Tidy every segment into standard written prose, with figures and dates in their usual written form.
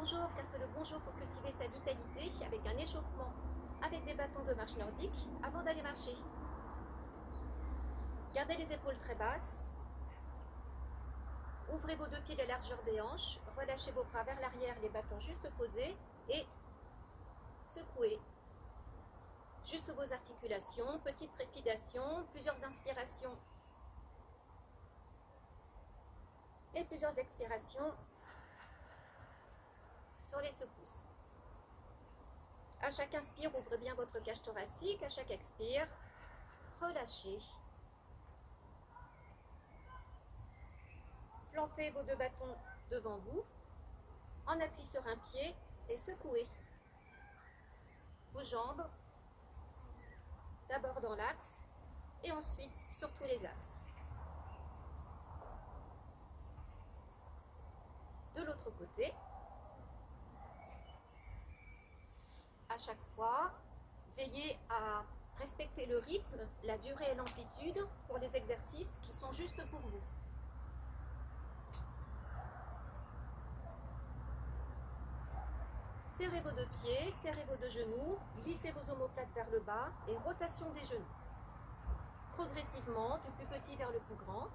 bonjour car c'est le bon jour pour cultiver sa vitalité avec un échauffement avec des bâtons de marche nordique avant d'aller marcher. Gardez les épaules très basses. Ouvrez vos deux pieds de la largeur des hanches, relâchez vos bras vers l'arrière, les bâtons juste posés et secouez. Juste vos articulations, petite trépidation, plusieurs inspirations et plusieurs expirations sur les secousses. À chaque inspire, ouvrez bien votre cage thoracique. À chaque expire, relâchez. Plantez vos deux bâtons devant vous, en appui sur un pied et secouez. Vos jambes, d'abord dans l'axe et ensuite sur tous les axes. De l'autre côté, à chaque fois, veillez à respecter le rythme, la durée et l'amplitude pour les exercices qui sont justes pour vous. Serrez vos deux pieds, serrez vos deux genoux, glissez vos omoplates vers le bas et rotation des genoux. Progressivement, du plus petit vers le plus grand.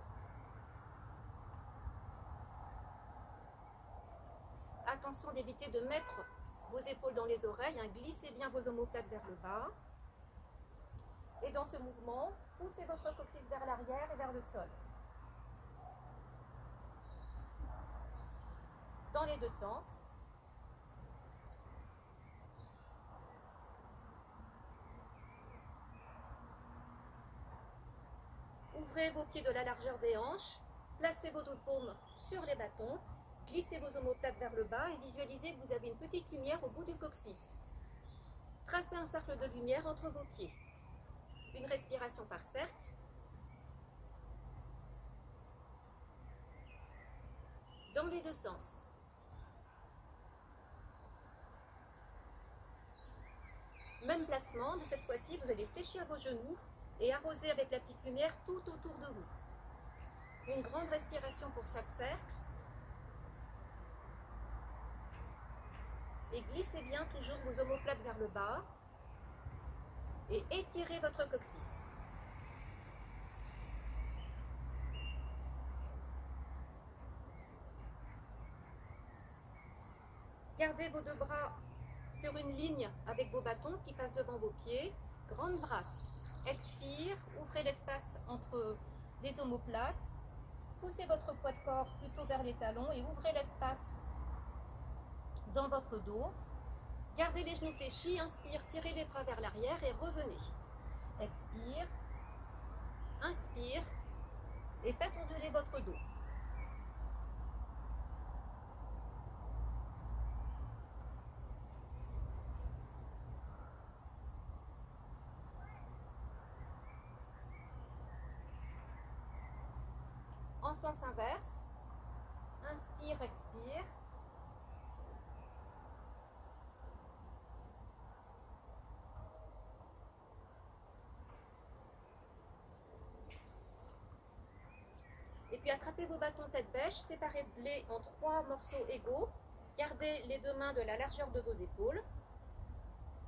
Attention d'éviter de mettre vos épaules dans les oreilles, glissez bien vos omoplates vers le bas. Et dans ce mouvement, poussez votre coccyx vers l'arrière et vers le sol. Dans les deux sens. Ouvrez vos pieds de la largeur des hanches, placez vos deux paumes sur les bâtons, glissez vos omoplates vers le bas et visualisez que vous avez une petite lumière au bout du coccyx. Tracez un cercle de lumière entre vos pieds. Une respiration par cercle. Dans les deux sens. Même placement, mais cette fois-ci, vous allez fléchir vos genoux et arroser avec la petite lumière tout autour de vous. Une grande respiration pour chaque cercle. Et glissez bien toujours vos omoplates vers le bas. Et étirez votre coccyx. Gardez vos deux bras sur une ligne avec vos bâtons qui passent devant vos pieds. Grande brasse. Expire, ouvrez l'espace entre les omoplates. Poussez votre poids de corps plutôt vers les talons et ouvrez l'espace dans votre dos. Gardez les genoux fléchis, inspire, tirez les bras vers l'arrière et revenez. Expire, inspire et faites onduler votre dos. En sens inverse, inspire, expire. Et puis attrapez vos bâtons tête bêche, séparez-les en 3 morceaux égaux. Gardez les deux mains de la largeur de vos épaules.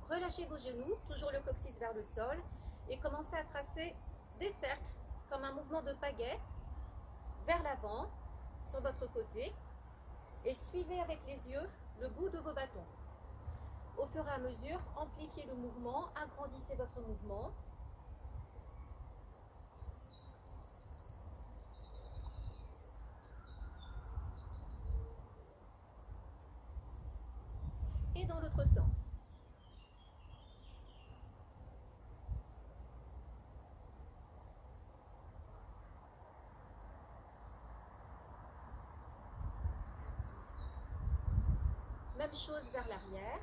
Relâchez vos genoux, toujours le coccyx vers le sol. Et commencez à tracer des cercles, comme un mouvement de pagaie, vers l'avant, sur votre côté. Et suivez avec les yeux le bout de vos bâtons. Au fur et à mesure, amplifiez le mouvement, agrandissez votre mouvement. Et dans l'autre sens. Même chose vers l'arrière.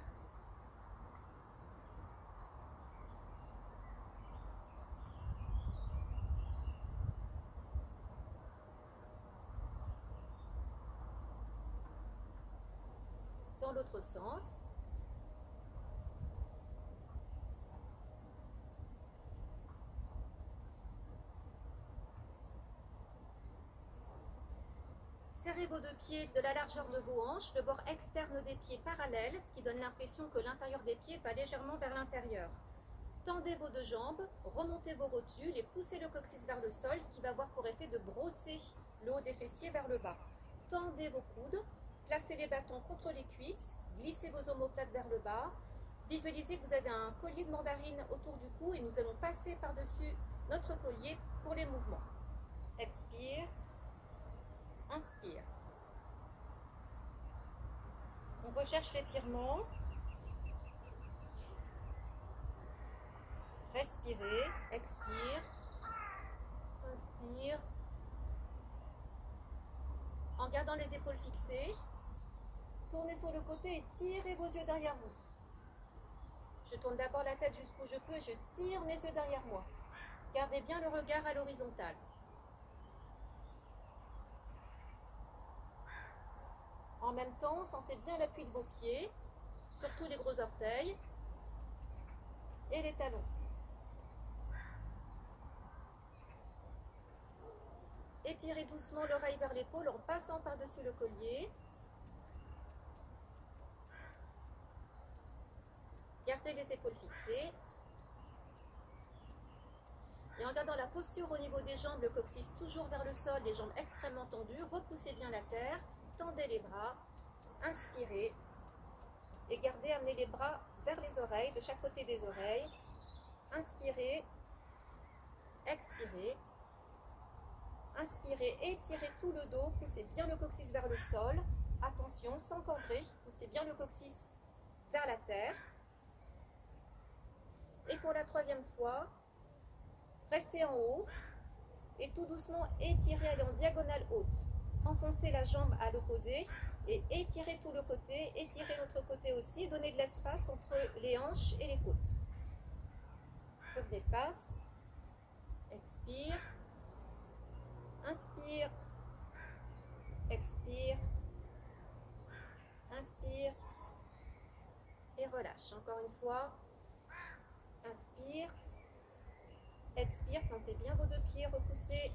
Dans l'autre sens. Serrez vos deux pieds de la largeur de vos hanches, le bord externe des pieds parallèle, ce qui donne l'impression que l'intérieur des pieds va légèrement vers l'intérieur. Tendez vos deux jambes, remontez vos rotules et poussez le coccyx vers le sol, ce qui va avoir pour effet de brosser le haut des fessiers vers le bas. Tendez vos coudes, placez les bâtons contre les cuisses, glissez vos omoplates vers le bas. Visualisez que vous avez un collier de mandarine autour du cou et nous allons passer par-dessus notre collier pour les mouvements. Expire, inspire. On recherche l'étirement. Respirez, expire, inspire. En gardant les épaules fixées, tournez sur le côté et tirez vos yeux derrière vous. Je tourne d'abord la tête jusqu'où je peux et je tire mes yeux derrière moi. Gardez bien le regard à l'horizontale. En même temps, sentez bien l'appui de vos pieds, surtout les gros orteils et les talons. Étirez doucement l'oreille vers l'épaule en passant par-dessus le collier. Gardez les épaules fixées. Et en gardant la posture au niveau des jambes, le coccyx toujours vers le sol, les jambes extrêmement tendues, repoussez bien la terre, tendez les bras, inspirez et gardez, amenez les bras vers les oreilles, de chaque côté des oreilles. Inspirez, expirez, inspirez, étirez tout le dos, poussez bien le coccyx vers le sol. Attention, sans cambrer, poussez bien le coccyx vers la terre. Et pour la troisième fois, restez en haut et tout doucement étirez, allez en diagonale haute. Enfoncez la jambe à l'opposé et étirez tout le côté, étirez l'autre côté aussi, donnez de l'espace entre les hanches et les côtes. Revenez face, expire, inspire, expire, inspire et relâche. Encore une fois, inspire, expire, plantez bien vos deux pieds, repoussez.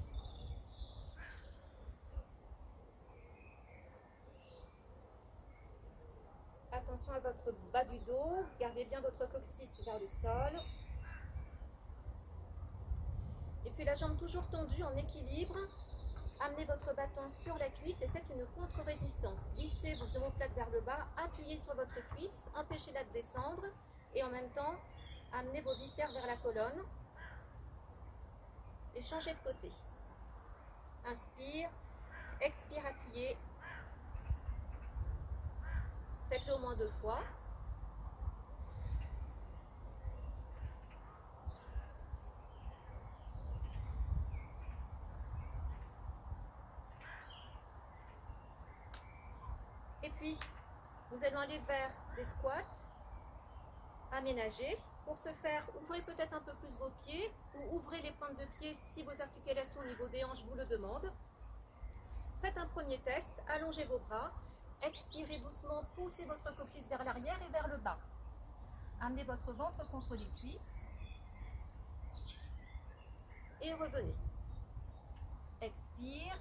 Attention à votre bas du dos, gardez bien votre coccyx vers le sol. Et puis la jambe toujours tendue, en équilibre. Amenez votre bâton sur la cuisse et faites une contre-résistance. Glissez vos omoplates vers le bas, appuyez sur votre cuisse, empêchez-la de descendre. Et en même temps, amenez vos viscères vers la colonne. Et changez de côté. Inspire, expire, appuyez. Faites-le au moins 2 fois. Et puis, nous allons aller vers des squats aménagés. Pour ce faire, ouvrez peut-être un peu plus vos pieds ou ouvrez les pointes de pied si vos articulations au niveau des hanches vous le demandent. Faites un premier test, allongez vos bras, expirez doucement, poussez votre coccyx vers l'arrière et vers le bas. Amenez votre ventre contre les cuisses et revenez. Expire,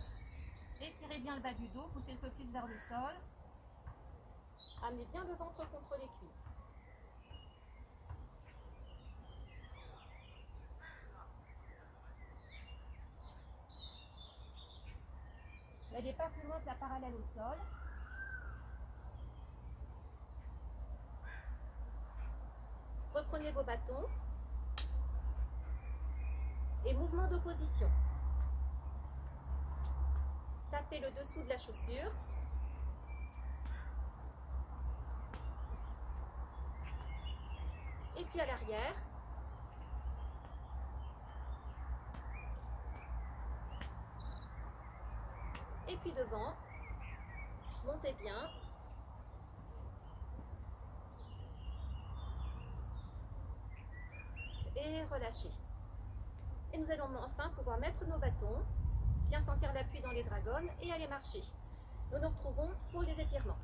étirez bien le bas du dos, poussez le coccyx vers le sol. Amenez bien le ventre contre les cuisses. N'allez pas plus loin que la parallèle au sol. Reprenez vos bâtons. Et mouvement d'opposition. Tapez le dessous de la chaussure. Et puis à l'arrière. Et puis devant. Montez bien. Et relâchez. Et nous allons enfin pouvoir mettre nos bâtons, bien sentir l'appui dans les dragons et aller marcher. Nous nous retrouvons pour les étirements.